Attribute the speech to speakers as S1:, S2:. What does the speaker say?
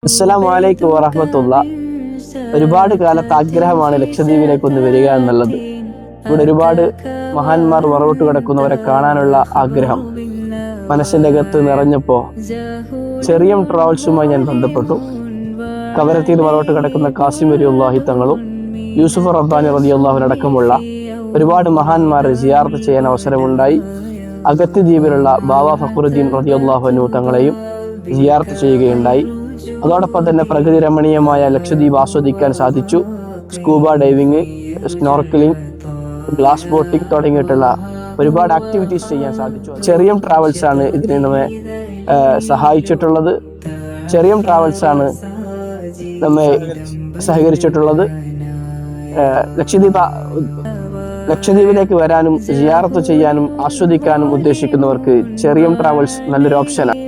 S1: അസ്സലാമു അലൈക്കും വറഹ്മത്തുള്ളാഹി. ഒരുപാട് കാലത്ത് ആഗ്രഹമാണ് ലക്ഷദ്വീപിലേക്ക് ഒന്ന് വരിക എന്നുള്ളത്. ഇവിടെ ഒരുപാട് മഹാന്മാർ മറവിട്ട് കിടക്കുന്നവരെ കാണാനുള്ള ആഗ്രഹം മനസ്സിൻ്റെ അകത്ത് നിറഞ്ഞപ്പോൾ ചെറിയ ട്രാവൽസുമായി ഞാൻ ബന്ധപ്പെട്ടു. കവരത്തിയിൽ മറവിട്ട് കിടക്കുന്ന കാസിം വലിയുള്ളാഹി തങ്ങളും യൂസുഫ് റബ്ബാനി റളിയല്ലാഹു അടക്കമുള്ള ഒരുപാട് മഹാന്മാരെ സിയാറത്ത് ചെയ്യാൻ അവസരമുണ്ടായി. അഗത്തി ദ്വീപിലുള്ള ബാബ ഫഖറുദ്ദീൻ റളിയല്ലാഹു അൻഹു തങ്ങളെയും സിയാറത്ത് ചെയ്യുകയുണ്ടായി. അതോടൊപ്പം തന്നെ പ്രകൃതി രമണീയമായ ലക്ഷദ്വീപ് ആസ്വദിക്കാൻ സാധിച്ചു. Scuba diving, snorkelling, glass boating തുടങ്ങിയിട്ടുള്ള ഒരുപാട് ആക്ടിവിറ്റീസ് ചെയ്യാൻ സാധിച്ചു. ചെറിയ ട്രാവൽസ് ആണ് ഇതിനെ നമ്മെ സഹായിച്ചിട്ടുള്ളത്. ചെറിയ ട്രാവൽസ് ആണ് നമ്മെ സഹകരിച്ചിട്ടുള്ളത്. ലക്ഷദ്വീപിലേക്ക് വരാനും സിയാറത്ത് ചെയ്യാനും ആസ്വദിക്കാനും ഉദ്ദേശിക്കുന്നവർക്ക് ചെറിയ ട്രാവൽസ് നല്ലൊരു ഓപ്ഷനാണ്.